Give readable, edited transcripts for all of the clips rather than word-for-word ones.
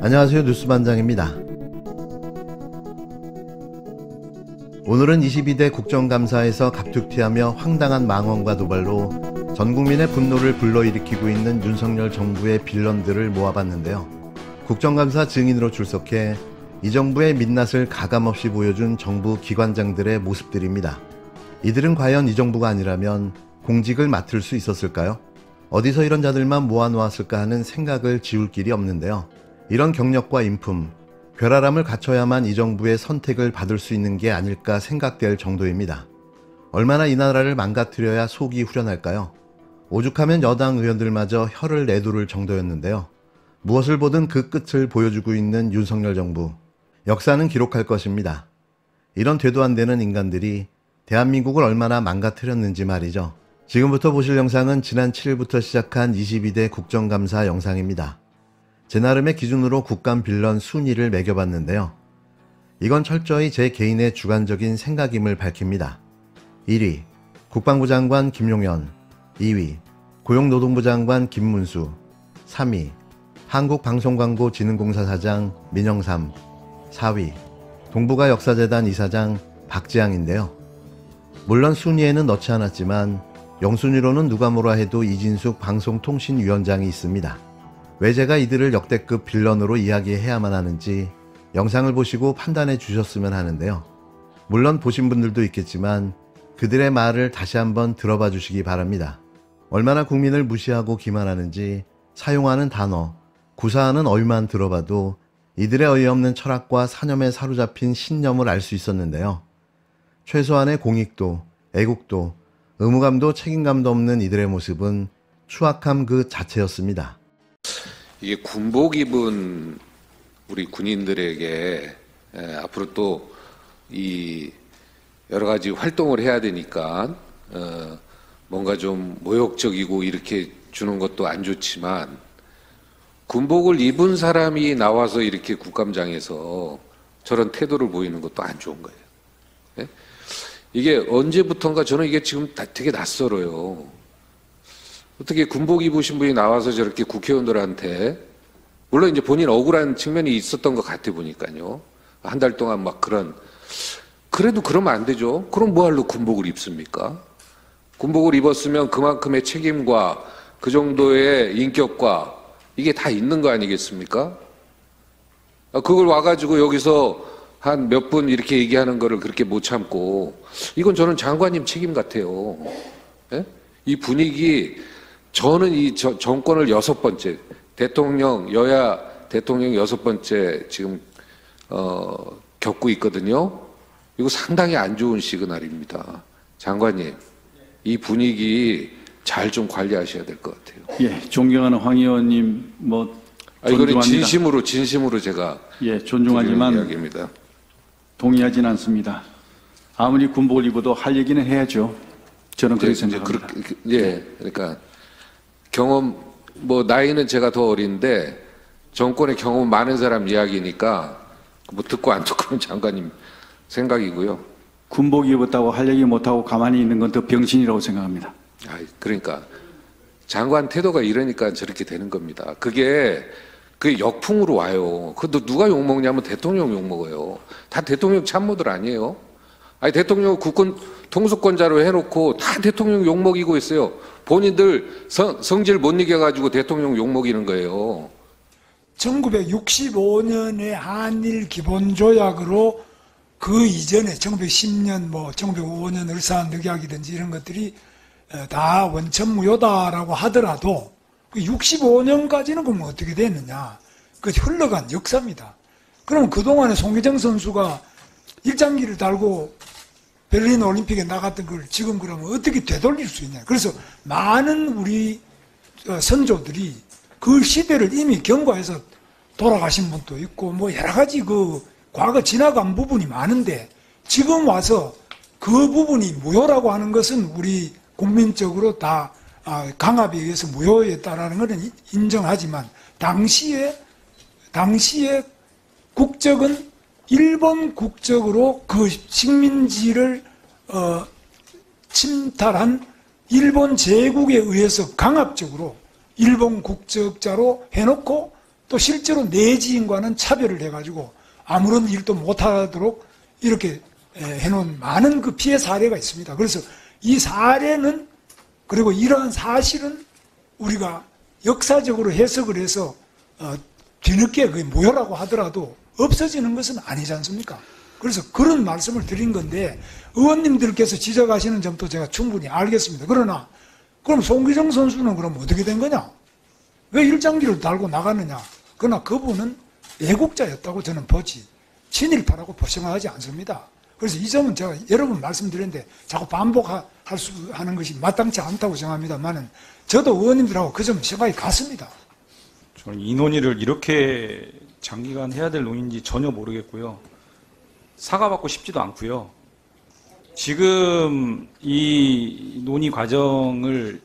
안녕하세요. 뉴스반장입니다. 오늘은 22대 국정감사에서 갑툭튀하며 황당한 망언과 도발로 전 국민의 분노를 불러일으키고 있는 윤석열 정부의 빌런들을 모아봤는데요. 국정감사 증인으로 출석해 이 정부의 민낯을 가감없이 보여준 정부 기관장들의 모습들입니다. 이들은 과연 이 정부가 아니라면 공직을 맡을 수 있었을까요? 어디서 이런 자들만 모아놓았을까 하는 생각을 지울 길이 없는데요. 이런 경력과 인품, 괴랄함을 갖춰야만 이 정부의 선택을 받을 수 있는 게 아닐까 생각될 정도입니다. 얼마나 이 나라를 망가뜨려야 속이 후련할까요? 오죽하면 여당 의원들마저 혀를 내두를 정도였는데요. 무엇을 보든 그 끝을 보여주고 있는 윤석열 정부. 역사는 기록할 것입니다. 이런 되도 안 되는 인간들이 대한민국을 얼마나 망가뜨렸는지 말이죠. 지금부터 보실 영상은 지난 7일부터 시작한 22대 국정감사 영상입니다. 제 나름의 기준으로 국감 빌런 순위를 매겨봤는데요. 이건 철저히 제 개인의 주관적인 생각임을 밝힙니다. 1위 국방부 장관 김용현, 2위 고용노동부 장관 김문수, 3위 한국방송광고진흥공사 사장 민영삼, 4위 동북아 역사재단 이사장 박지향인데요. 물론 순위에는 넣지 않았지만 영순위로는 누가 뭐라 해도 이진숙 방송통신위원장이 있습니다. 왜 제가 이들을 역대급 빌런으로 이야기해야만 하는지 영상을 보시고 판단해 주셨으면 하는데요. 물론 보신 분들도 있겠지만 그들의 말을 다시 한번 들어봐 주시기 바랍니다. 얼마나 국민을 무시하고 기만하는지 사용하는 단어, 구사하는 어휘만 들어봐도 이들의 어이없는 철학과 사념에 사로잡힌 신념을 알 수 있었는데요. 최소한의 공익도, 애국도, 의무감도 책임감도 없는 이들의 모습은 추악함 그 자체였습니다. 이게 군복 입은 우리 군인들에게 앞으로 또 이 여러 가지 활동을 해야 되니까 뭔가 좀 모욕적이고 이렇게 주는 것도 안 좋지만 군복을 입은 사람이 나와서 이렇게 국감장에서 저런 태도를 보이는 것도 안 좋은 거예요. 네? 이게 언제부턴가 저는 이게 지금 되게 낯설어요. 어떻게 군복 입으신 분이 나와서 저렇게 국회의원들한테, 물론 이제 본인 억울한 측면이 있었던 것 같아 보니까요. 한 달 동안 막 그래도 그러면 안 되죠. 그럼 뭐하러 군복을 입습니까? 군복을 입었으면 그만큼의 책임과 그 정도의 인격과 이게 다 있는 거 아니겠습니까? 그걸 와가지고 여기서 한 몇 분 이렇게 얘기하는 거를 그렇게 못 참고, 이건 저는 장관님 책임 같아요. 예? 이 분위기, 저는 이 정권을 6번째, 대통령, 여야 대통령 6번째 지금, 겪고 있거든요. 이거 상당히 안 좋은 시그널입니다. 장관님, 이 분위기 잘 좀 관리하셔야 될 것 같아요. 예, 존경하는 황 의원님, 이거는 진심으로 제가. 예, 존중하지만 이야기입니다. 동의하진 않습니다. 아무리 군복을 입어도 할 얘기는 해야죠. 저는 그렇게 생각합니다. 그러니까 경험, 나이는 제가 더 어린데 정권의 경험 많은 사람 이야기니까 듣고 안 듣고는 장관님 생각이고요. 군복 입었다고 할 얘기 못하고 가만히 있는 건 더 병신이라고 생각합니다. 그러니까 장관 태도가 이러니까 저렇게 되는 겁니다. 그게 역풍으로 와요. 그것도 누가 욕먹냐면 대통령 욕먹어요. 다 대통령 참모들 아니에요? 대통령 국군 통수권자로 해놓고 다 대통령 욕먹이고 있어요. 본인들 성질 못 이겨가지고 대통령 욕먹이는 거예요. 1965년에 한일 기본조약으로 그 이전에 1910년, 1905년 을사늑약이든지 이런 것들이 다 원천무효다라고 하더라도 65년까지는 그럼 어떻게 됐느냐. 그 흘러간 역사입니다. 그럼 그동안에 송기정 선수가 일장기를 달고 베를린 올림픽에 나갔던 걸 지금 그러면 어떻게 되돌릴 수 있냐. 그래서 많은 우리 선조들이 그 시대를 이미 경과해서 돌아가신 분도 있고 여러 가지 그 과거 지나간 부분이 많은데 지금 와서 그 부분이 무효라고 하는 것은 우리 국민적으로 다 강압에 의해서 무효였다라는 것은 인정하지만 당시에 국적은 일본 국적으로 그 식민지를 침탈한 일본 제국에 의해서 강압적으로 일본 국적자로 해놓고 또 실제로 내지인과는 차별을 해가지고 아무런 일도 못하도록 이렇게 해놓은 많은 그 피해 사례가 있습니다. 그래서 이 사례는, 그리고 이러한 사실은 우리가 역사적으로 해석을 해서 뒤늦게 그게 무효라고 하더라도 없어지는 것은 아니지 않습니까? 그래서 그런 말씀을 드린 건데, 의원님들께서 지적하시는 점도 제가 충분히 알겠습니다. 그러나 그럼 송기정 선수는 그럼 어떻게 된 거냐? 왜 일장기를 달고 나가느냐? 그러나 그분은 애국자였다고 저는 보지 친일파라고 보생하지 않습니다. 그래서 이 점은 제가 여러 번 말씀드렸는데 자꾸 하는 것이 마땅치 않다고 생각합니다만은 저도 의원님들하고 그 점 생각이 같습니다. 저는 이 논의를 이렇게 장기간 해야 될 논의인지 전혀 모르겠고요. 사과받고 싶지도 않고요. 지금 이 논의 과정을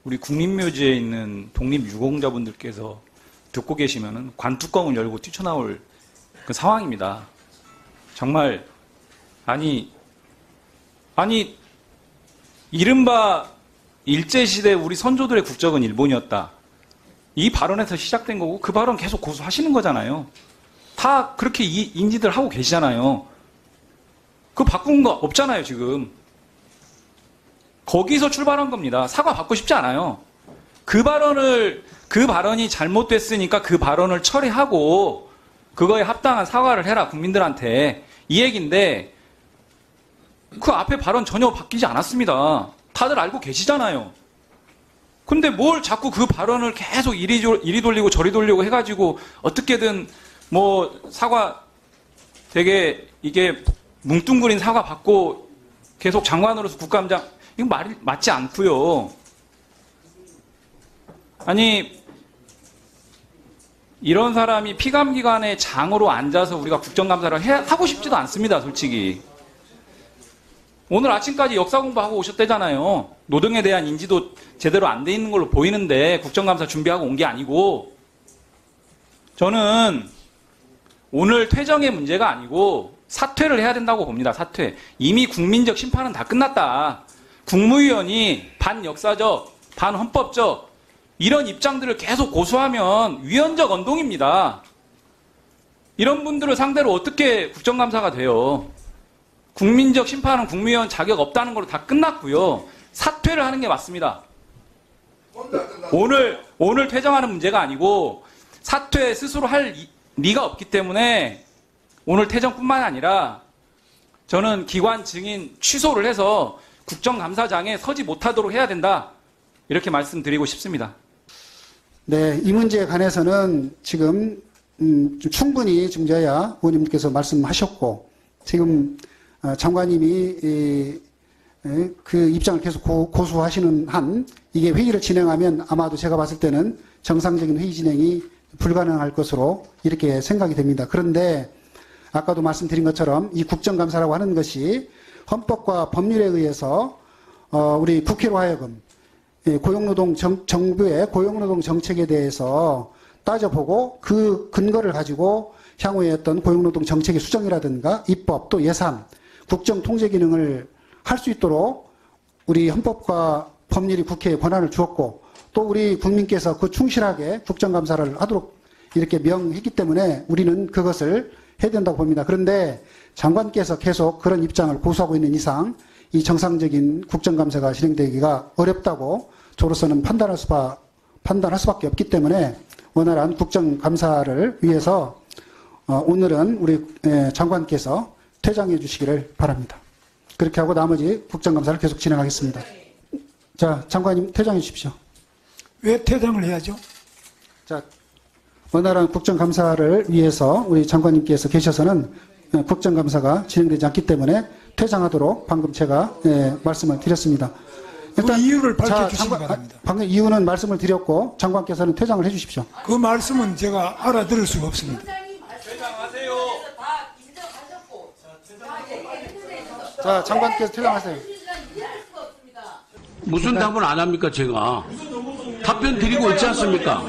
우리 국립묘지에 있는 독립유공자분들께서 듣고 계시면은 관뚜껑을 열고 뛰쳐나올 그 상황입니다. 정말 아니 이른바 일제시대 우리 선조들의 국적은 일본이었다. 이 발언에서 시작된 거고 그 발언 계속 고수하시는 거잖아요. 다 그렇게 인지들 하고 계시잖아요. 그거 바꾼 거 없잖아요, 지금. 거기서 출발한 겁니다. 사과 받고 싶지 않아요. 그 발언이 잘못됐으니까 그 발언을 처리하고 그거에 합당한 사과를 해라, 국민들한테. 이 얘기인데 그 앞에 발언 전혀 바뀌지 않았습니다. 다들 알고 계시잖아요. 근데 뭘 자꾸 그 발언을 계속 이리 돌리고 저리 돌리고 해가지고 어떻게든 뭐 사과 되게 이게 뭉뚱그린 사과 받고 계속 장관으로서 국감장, 이거 맞지 않고요. 아니 이런 사람이 피감기관의 장으로 앉아서 우리가 국정감사를 하고 싶지도 않습니다, 솔직히. 오늘 아침까지 역사 공부하고 오셨대잖아요. 노동에 대한 인지도 제대로 안 돼 있는 걸로 보이는데 국정감사 준비하고 온 게 아니고, 저는 오늘 퇴정의 문제가 아니고 사퇴를 해야 된다고 봅니다. 사퇴. 이미 국민적 심판은 다 끝났다. 국무위원이 반역사적, 반헌법적 이런 입장들을 계속 고수하면 위헌적 언동입니다. 이런 분들을 상대로 어떻게 국정감사가 돼요? 국민적 심판은 국무위원 자격 없다는 걸로 다 끝났고요. 사퇴를 하는 게 맞습니다. 오늘 퇴정하는 문제가 아니고 사퇴 스스로 할 리가 없기 때문에 오늘 퇴정뿐만 아니라 저는 기관 증인 취소를 해서 국정감사장에 서지 못하도록 해야 된다. 이렇게 말씀드리고 싶습니다. 네, 이 문제에 관해서는 지금 좀 충분히 중재야 의원님께서 말씀하셨고, 지금 장관님이 그 입장을 계속 고수하시는 한 이게 회의를 진행하면 아마도 제가 봤을 때는 정상적인 회의 진행이 불가능할 것으로 이렇게 생각이 됩니다. 그런데 아까도 말씀드린 것처럼 이 국정감사라고 하는 것이 헌법과 법률에 의해서 우리 국회로 하여금 정부의 고용노동 정책에 대해서 따져보고 그 근거를 가지고 향후에 어떤 고용노동 정책의 수정이라든가 입법 또 예산, 국정 통제 기능을 할 수 있도록 우리 헌법과 법률이 국회에 권한을 주었고, 또 우리 국민께서 그 충실하게 국정감사를 하도록 이렇게 명했기 때문에 우리는 그것을 해야 된다고 봅니다. 그런데 장관께서 계속 그런 입장을 고수하고 있는 이상 이 정상적인 국정감사가 진행되기가 어렵다고 저로서는 판단할 수밖에 없기 때문에 원활한 국정감사를 위해서 오늘은 우리 장관께서 퇴장해 주시기를 바랍니다. 그렇게 하고 나머지 국정감사를 계속 진행하겠습니다. 자, 장관님 퇴장해 주십시오. 왜 퇴장을 해야죠? 자, 원활한 국정감사를 위해서 우리 장관님께서 계셔서는 국정감사가 진행되지 않기 때문에 퇴장하도록 방금 제가 말씀을 드렸습니다. 일단 그 이유를 밝혀주시기 바랍니다. 방금 이유는 말씀을 드렸고 장관께서는 퇴장을 해 주십시오. 그 말씀은 제가 알아들을 수가 없습니다. 퇴장하세요. 자, 장관께서 퇴장하세요. 무슨 답을 안 합니까, 제가? 답변 드리고 있지 않습니까?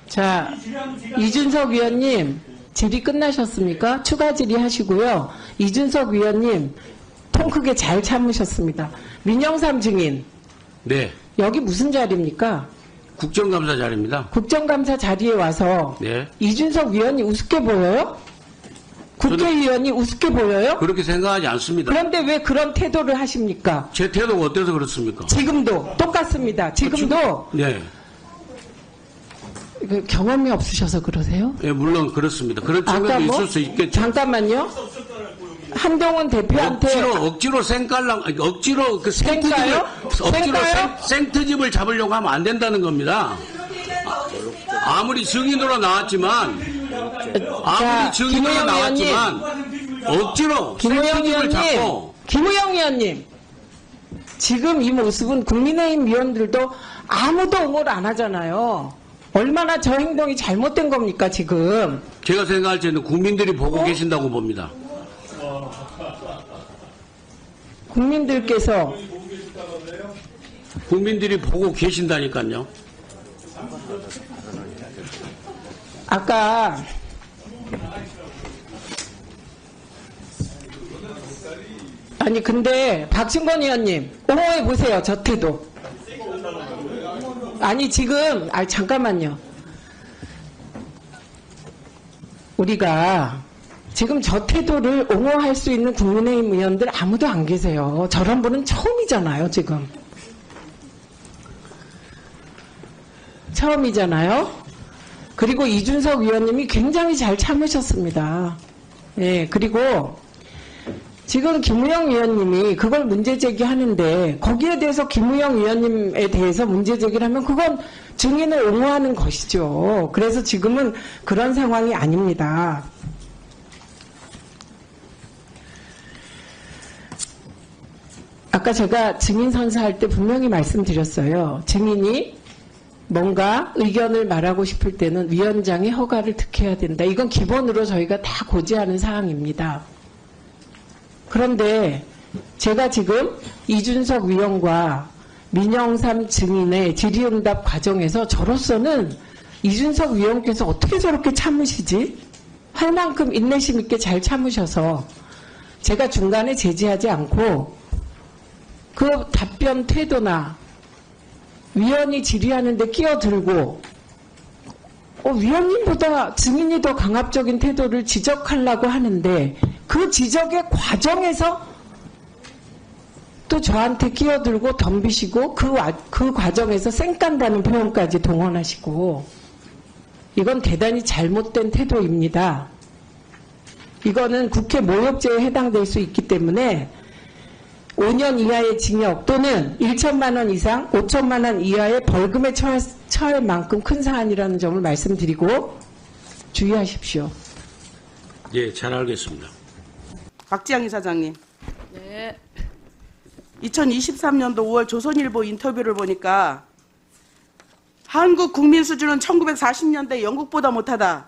자, 이준석 위원님, 질의 끝나셨습니까? 추가 질의 하시고요. 이준석 위원님, 통 크게 잘 참으셨습니다. 민영삼 증인, 네. 여기 무슨 자리입니까? 국정감사 자리입니다. 국정감사 자리에 와서 네. 이준석 위원이 우습게 보여요? 국회의원이 우습게 보여요? 그렇게 생각하지 않습니다. 그런데 왜 그런 태도를 하십니까? 제 태도가 어때서 그렇습니까? 지금도 똑같습니다. 지금도 네. 그 경험이 없으셔서 그러세요? 예, 물론 그렇습니다. 그런 측면도 있을 수 있겠죠. 잠깐만요. 한동훈 대표한테 억지로 생깔랑, 억지로 그 생까요? 생트집을 잡으려고 하면 안 된다는 겁니다. 아무리 증인으로 나왔지만, 억지로 생트집을 잡고. 김우영 의원님, 지금 이 모습은 국민의힘 위원들도 아무도 옹호를 안 하잖아요. 얼마나 저 행동이 잘못된 겁니까, 지금? 제가 생각할 때는 국민들이 보고 계신다고 봅니다. 국민들께서 국민들이 보고 계신다니까요. 아까 아니 근데 박충건 의원님 옹호해 보세요. 저 태도. 아니 지금 잠깐만요. 우리가 지금 저 태도를 옹호할 수 있는 국민의힘 의원들 아무도 안 계세요. 저런 분은 처음이잖아요, 지금. 처음이잖아요. 그리고 이준석 위원님이 굉장히 잘 참으셨습니다. 예, 그리고 지금 김우영 위원님이 그걸 문제 제기하는데 거기에 대해서 김우영 위원님에 대해서 문제 제기를 하면 그건 증인을 옹호하는 것이죠. 그래서 지금은 그런 상황이 아닙니다. 아까 제가 증인 선사할 때 분명히 말씀드렸어요. 증인이 뭔가 의견을 말하고 싶을 때는 위원장의 허가를 득해야 된다. 이건 기본으로 저희가 다 고지하는 사항입니다. 그런데 제가 지금 이준석 위원과 민영삼 증인의 질의응답 과정에서 저로서는 이준석 위원께서 어떻게 저렇게 참으시지? 할 만큼 인내심 있게 잘 참으셔서 제가 중간에 제지하지 않고 그 답변 태도나 위원이 질의하는데 끼어들고 위원님보다 증인이 더 강압적인 태도를 지적하려고 하는데 그 지적의 과정에서 또 저한테 끼어들고 덤비시고 그 과정에서 쌩깐다는 표현까지 동원하시고 이건 대단히 잘못된 태도입니다. 이거는 국회 모욕죄에 해당될 수 있기 때문에 5년 이하의 징역 또는 1천만 원 이상 5천만 원 이하의 벌금에 처할 만큼 큰 사안이라는 점을 말씀드리고 주의하십시오. 예, 잘 알겠습니다. 박지영 이사장님. 네. 2023년도 5월 조선일보 인터뷰를 보니까 한국 국민 수준은 1940년대 영국보다 못하다.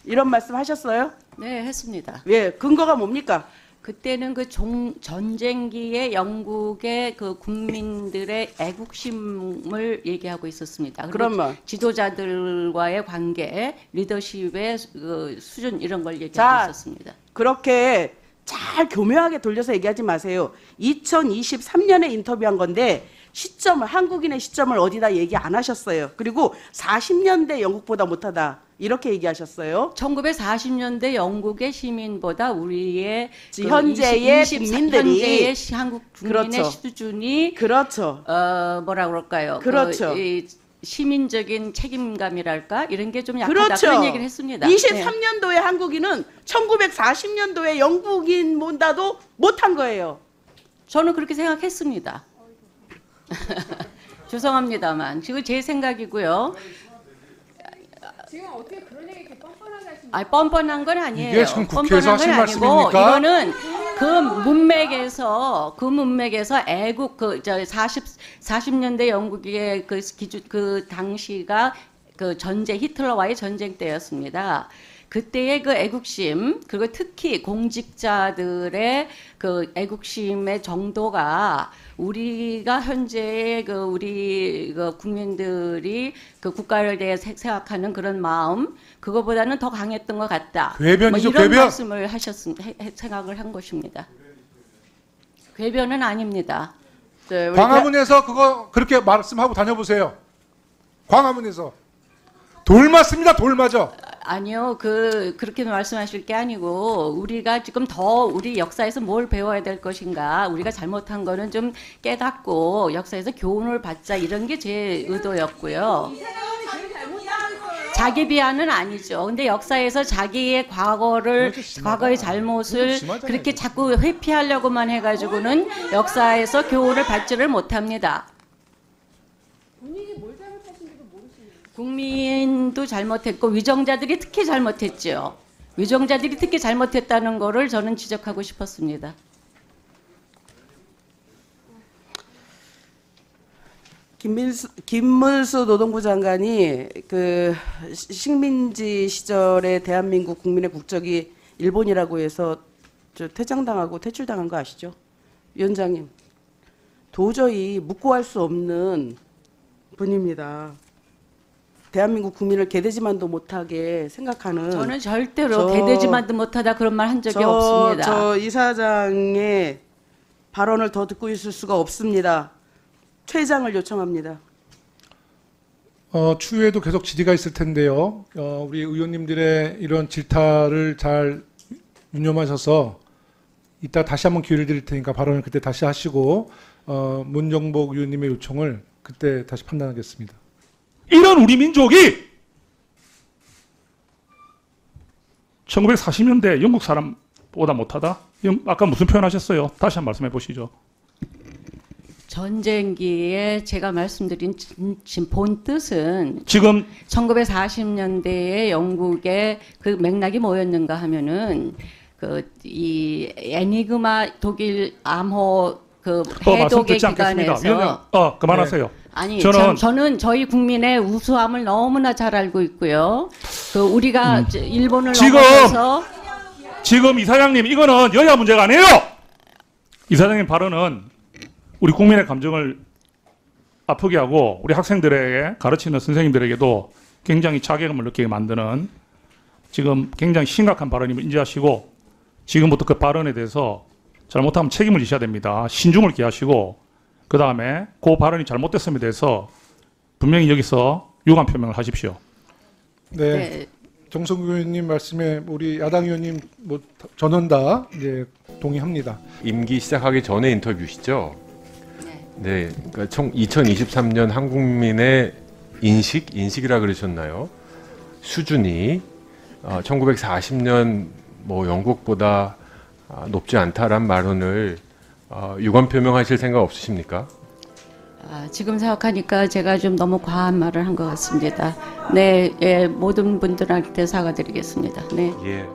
이런 말씀 하셨어요? 네, 했습니다. 예, 근거가 뭡니까? 그때는 그 전쟁기의 영국의 그 국민들의 애국심을 얘기하고 있었습니다. 그러면 지도자들과의 관계, 리더십의 그 수준 이런 걸 얘기하고 있었습니다. 그렇게 잘 교묘하게 돌려서 얘기하지 마세요. 2023년에 인터뷰한 건데 시점을 한국인의 시점을 어디다 얘기 안 하셨어요. 그리고 40년대 영국보다 못하다. 이렇게 얘기하셨어요. 1940년대 영국의 시민보다 우리의 현재의 국민들이 현재의 한국 국민의 그렇죠. 수준이 그렇죠. 뭐라 그럴까요? 그렇죠. 이 시민적인 책임감이랄까 이런 게 좀 약하다 그렇죠. 그런 얘기를 했습니다. 23년도에 한국인은 1940년도에 영국인보다도 못한 거예요. 저는 그렇게 생각했습니다. 죄송합니다만 지금 제 생각이고요. 지금 어떻게 그런 얘기 이렇게 뻔뻔하게 하십니까? 아니, 뻔뻔한 건 아니에요. 이게 지금 국회에서 하신 말씀입니까? 이거는 그 문맥에서 애국 40년대 영국의 그 기준 그 당시가 그 전쟁 히틀러와의 전쟁 때였습니다. 그때의 그 애국심 그리고 특히 공직자들의 그 애국심의 정도가 우리가 현재 그 우리 그 국민들이 그 국가를 대해 생각하는 그런 마음 그거보다는 더 강했던 것 같다. 궤변이죠, 이런 궤변. 말씀을 생각을 한 것입니다. 궤변은 아닙니다. 네, 우리 광화문에서 그거 그렇게 말씀하고 다녀보세요. 광화문에서 돌 맞습니다. 돌 맞아. 아니요, 그렇게 말씀하실 게 아니고, 우리가 지금 더 우리 역사에서 뭘 배워야 될 것인가, 우리가 잘못한 거는 좀 깨닫고 역사에서 교훈을 받자, 이런 게 제 의도였고요. 자기 비하는 아니죠. 근데 역사에서 자기의 과거의 잘못을 그렇게 자꾸 회피하려고만 해가지고는 역사에서 교훈을 받지를 못합니다. 국민도 잘못했고 위정자들이 특히 잘못했죠. 위정자들이 특히 잘못했다는 거를 저는 지적하고 싶었습니다. 김문수 노동부 장관이 그 식민지 시절에 대한민국 국민의 국적이 일본이라고 해서 퇴장당하고 퇴출당한 거 아시죠? 위원장님, 도저히 묵고할 수 없는 분입니다. 대한민국 국민을 개돼지만도 못하게 생각하는. 저는 절대로 개돼지만도 못하다 그런 말 한 적이 없습니다. 저 이사장의 발언을 더 듣고 있을 수가 없습니다. 퇴장을 요청합니다. 추후에도 계속 질의가 있을 텐데요. 우리 의원님들의 이런 질타를 잘 유념하셔서 이따 다시 한번 기회를 드릴 테니까 발언을 그때 다시 하시고 문정복 의원님의 요청을 그때 다시 판단하겠습니다. 이런 우리 민족이 1940년대 영국 사람보다 못하다? 아까 무슨 표현하셨어요? 다시 한번 말씀해 보시죠. 전쟁기에 제가 말씀드린 본 뜻은 지금 1940년대에 영국의 그 맥락이 뭐였는가 하면은 이 애니그마 독일 암호 해독의 기간에서 그만하세요. 네. 아니 저는 저희 국민의 우수함을 너무나 잘 알고 있고요. 우리가 일본을 넘어서서 지금 이사장님 이거는 여야 문제가 아니에요. 이사장님 발언은 우리 국민의 감정을 아프게 하고 우리 학생들에게 가르치는 선생님들에게도 굉장히 자괴감을 느끼게 만드는 지금 굉장히 심각한 발언임을 인지하시고 지금부터 그 발언에 대해서 잘못하면 책임을 지셔야 됩니다. 신중을 기하시고 그 다음에 그 발언이 잘못됐음에 대해서 분명히 여기서 유감 표명을 하십시오. 네. 정성국 의원님 말씀에 우리 야당 의원님 전원 다 동의합니다. 임기 시작하기 전에 인터뷰시죠? 네. 그러니까 2023년 한국민의 인식이라 그러셨나요? 수준이 1940년 영국보다 높지 않다란 발언을 유감 표명하실 생각 없으십니까? 지금 생각하니까 제가 좀 너무 과한 말을 한 것 같습니다. 네, 모든 분들한테 사과드리겠습니다. 네. 예.